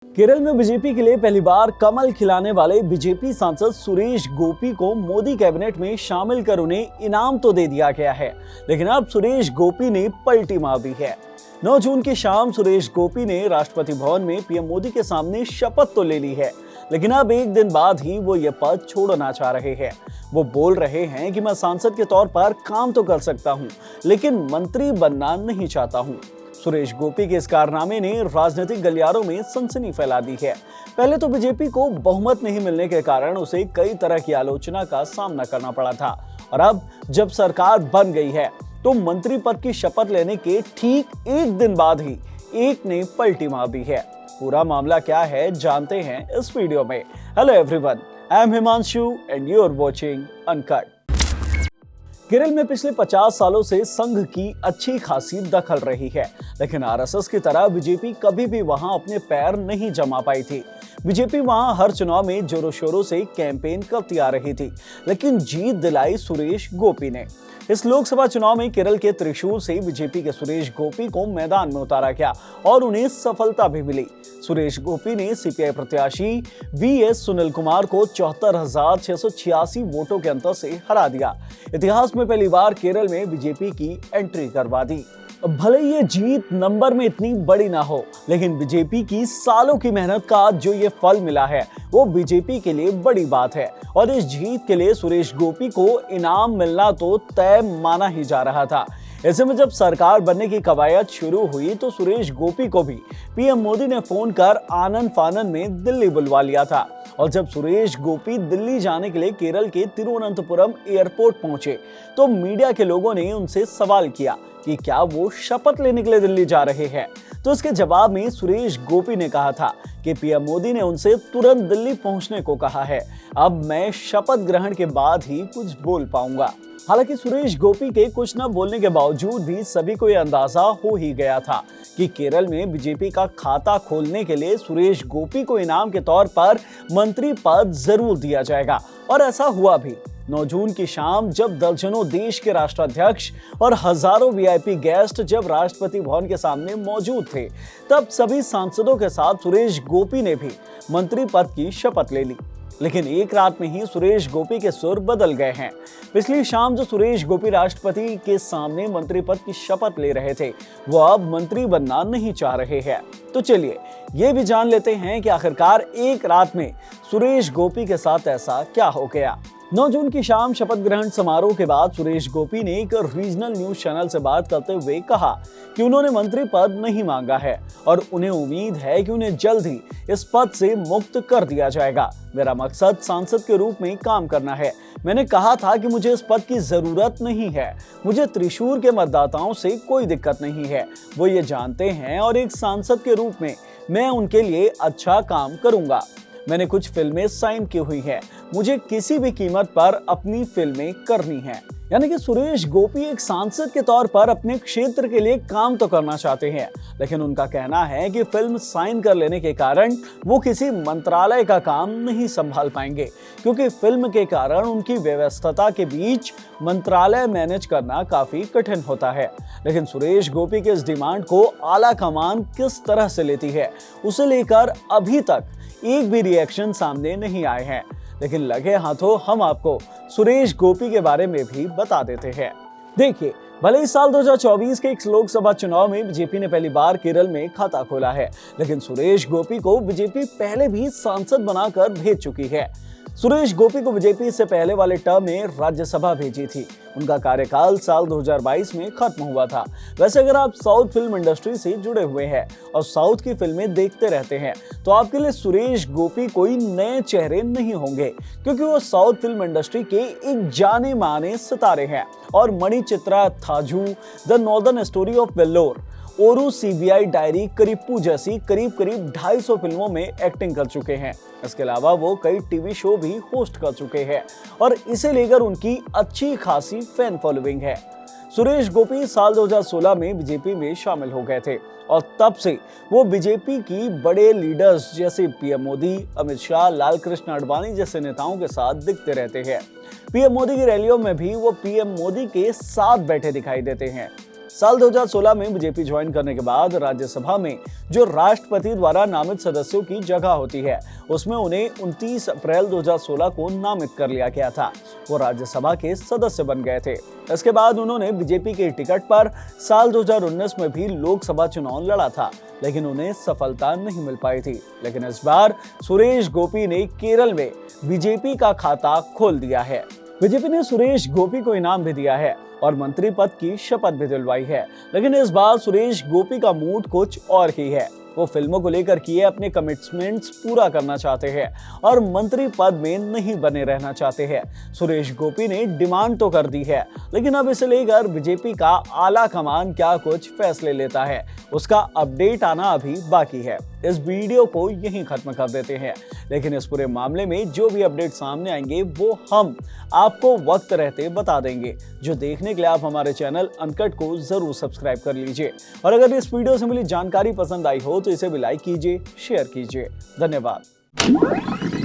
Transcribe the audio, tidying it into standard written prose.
केरल में बीजेपी के लिए पहली बार कमल खिलाने वाले बीजेपी सांसद सुरेश गोपी को मोदी कैबिनेट में शामिल कर उन्हें इनाम तो दे दिया गया है, लेकिन अब सुरेश गोपी ने पलटी मार दी है। 9 जून की शाम सुरेश गोपी ने राष्ट्रपति भवन में पीएम मोदी के सामने शपथ तो ले ली है, लेकिन अब एक दिन बाद ही वो ये पद छोड़ना चाह रहे हैं। वो बोल रहे हैं कि मैं सांसद के तौर पर काम तो कर सकता हूं, लेकिन मंत्री बनना नहीं चाहता हूं। सुरेश गोपी के इस कारनामे ने राजनीतिक गलियारों में सनसनी फैला दी है। पहले तो बीजेपी को बहुमत नहीं मिलने के कारण उसे कई तरह की आलोचना का सामना करना पड़ा था, और अब जब सरकार बन गई है तो मंत्री पद की शपथ लेने के ठीक एक दिन बाद ही एक ने पलटी मार दी है। पूरा मामला क्या है जानते हैं इस वीडियो में। Hello everyone, I am Himanshu and you are watching uncut. Kerala में पिछले 50 सालों से संघ की अच्छी खासी दखल रही है, लेकिन आरएसएस की तरह बीजेपी कभी भी वहां अपने पैर नहीं जमा पाई थी। बीजेपी वहां हर चुनाव में जोरों शोरों से कैंपेन करती आ रही थी, लेकिन जीत दिलाई सुरेश गोपी ने। इस लोकसभा चुनाव में केरल के त्रिशूर से बीजेपी के सुरेश गोपी को मैदान में उतारा गया और उन्हें सफलता भी मिली। सुरेश गोपी ने सीपीआई प्रत्याशी वीएस सुनील कुमार को 74,686 वोटों के अंतर से हरा दिया। इतिहास में पहली बार केरल में बीजेपी की एंट्री करवा दी। भले ये जीत नंबर में इतनी बड़ी ना हो, लेकिन बीजेपी की सालों की मेहनत का जो ये फल मिला है वो बीजेपी के लिए बड़ी बात है, और इस जीत के लिए सुरेश गोपी को इनाम मिलना तो तय माना ही जा रहा था। ऐसे में जब सरकार बनने की कवायद शुरू हुई तो सुरेश गोपी को भी पीएम मोदी ने फोन कर आनन फानन में दिल्ली बुलवा लिया था। और जब सुरेश गोपी दिल्ली जाने के लिए केरल के तिरुवनंतपुरम एयरपोर्ट पहुंचे तो मीडिया के लोगों ने उनसे सवाल किया कि क्या वो शपथ लेने के लिए दिल्ली जा रहे हैं। तो इसके जवाब में सुरेश गोपी ने कहा था कि पीएम मोदी ने उनसे तुरंत दिल्ली पहुंचने को कहा है, अब मैं शपथ ग्रहण के बाद ही कुछ बोल पाऊंगा। हालांकि सुरेश गोपी के कुछ न बोलने के बावजूद भी सभी को यह अंदाजा हो ही गया था कि केरल में बीजेपी का खाता खोलने के लिए सुरेश गोपी को इनाम के तौर पर मंत्री पद जरूर दिया जाएगा, और ऐसा हुआ भी। 9 जून की शाम जब दर्जनों देश के राष्ट्राध्यक्ष और हजारों वीआईपी गेस्ट जब राष्ट्रपति भवन के सामने मौजूद थे, तब सभी सांसदों के साथ सुरेश गोपी ने भी मंत्री पद की शपथ ले ली। लेकिन एक रात में ही सुरेश गोपी के सुर बदल गए हैं। पिछली शाम जो सुरेश गोपी राष्ट्रपति के सामने मंत्री पद की शपथ ले रहे थे, वो अब मंत्री बनना नहीं चाह रहे हैं। तो चलिए ये भी जान लेते हैं कि आखिरकार एक रात में सुरेश गोपी के साथ ऐसा क्या हो गया। 9 जून की शाम शपथ ग्रहण समारोह के बाद सुरेश गोपी ने एक रीजनल न्यूज चैनल से बात करते हुए कहा कि उन्होंने मंत्री पद नहीं मांगा है और उन्हें उम्मीद है कि उन्हें जल्द ही इस पद से मुक्त कर दिया जाएगा। मेरा मकसद सांसद के रूप में काम करना है। मैंने कहा था कि मुझे इस पद की जरूरत नहीं है। मुझे त्रिशूर के मतदाताओं से कोई दिक्कत नहीं है, वो ये जानते हैं, और एक सांसद के रूप में मैं उनके लिए अच्छा काम करूंगा। मैंने कुछ फिल्में साइन की हुई हैं, मुझे किसी भी कीमत पर अपनी फिल्में करनी हैं। यानी कि सुरेश गोपी एक सांसद के तौर पर अपने क्षेत्र के लिए काम तो करना चाहते हैं, लेकिन उनका कहना है कि फिल्म साइन कर लेने के कारण वो किसी मंत्रालय का काम नहीं संभाल पाएंगे, क्योंकि फिल्म के कारण उनकी व्यस्तता के बीच मंत्रालय मैनेज करना काफी कठिन होता है। लेकिन सुरेश गोपी के इस डिमांड को आला कमान किस तरह से लेती है, उसे लेकर अभी तक एक भी रिएक्शन सामने नहीं आए हैं। लेकिन लगे हाथों हम आपको सुरेश गोपी के बारे में भी बता देते हैं। देखिए, भले इस साल 2024 के एक लोकसभा चुनाव में बीजेपी ने पहली बार केरल में खाता खोला है, लेकिन सुरेश गोपी को बीजेपी पहले भी सांसद बनाकर भेज चुकी है। सुरेश गोपी को बीजेपी से पहले वाले टर्म में राज्यसभा भेजी थी। उनका कार्यकाल साल 2022 में खत्म हुआ था। वैसे अगर आप साउथ फिल्म इंडस्ट्री से जुड़े हुए हैं और साउथ की फिल्में देखते रहते हैं, तो आपके लिए सुरेश गोपी कोई नए चेहरे नहीं होंगे, क्योंकि वो साउथ फिल्म इंडस्ट्री के एक जाने माने सितारे हैं और Manichitrathazhu, the northern story of valour, Oru CBI diary, करीपू जैसी करीब 250 फिल्मों में एक्टिंग कर चुके हैं। इसके अलावा वो कई टीवी शो भी होस्ट कर चुके हैं और इसे लेकर उनकी अच्छी खासी फैन फॉलोइंग है। सुरेश गोपी साल 2016 में बीजेपी में शामिल हो गए थे और तब से वो बीजेपी की बड़े लीडर्स जैसे पीएम मोदी, अमित शाह, लाल कृष्ण आडवाणी जैसे नेताओं के साथ दिखते रहते हैं। पीएम मोदी की रैलियों में भी वो पीएम मोदी के साथ बैठे दिखाई देते हैं। साल 2016 में बीजेपी ज्वाइन करने के बाद राज्यसभा में जो राष्ट्रपति द्वारा नामित सदस्यों की जगह होती है, उसमें उन्हें 29 अप्रैल 2016 को नामित कर लिया गया था। वो राज्यसभा के सदस्य बन गए थे। इसके बाद उन्होंने बीजेपी के टिकट पर साल 2019 में भी लोकसभा चुनाव लड़ा था, लेकिन उन्हें सफलता नहीं मिल पाई थी। लेकिन इस बार सुरेश गोपी ने केरल में बीजेपी का खाता खोल दिया है। बीजेपी ने सुरेश गोपी को इनाम भी दिया है और मंत्री पद की शपथ भी दिलवाई है। लेकिन इस बार सुरेश गोपी का मूड कुछ और ही है। वो फिल्मों को लेकर किए अपने कमिटमेंट्स पूरा करना चाहते हैं और मंत्री पद में नहीं बने रहना चाहते हैं। सुरेश गोपी ने डिमांड तो कर दी है, लेकिन अब इसे लेकर बीजेपी का आला कमान क्या कुछ फैसले लेता है, उसका अपडेट आना अभी बाकी है। इस वीडियो को यहीं खत्म कर देते हैं, लेकिन इस पूरे मामले में जो भी अपडेट सामने आएंगे वो हम आपको वक्त रहते बता देंगे। जो देखने के लिए आप हमारे चैनल अनकट को जरूर सब्सक्राइब कर लीजिए और अगर इस वीडियो से मिली जानकारी पसंद आई हो तो इसे भी लाइक कीजिए, शेयर कीजिए। धन्यवाद।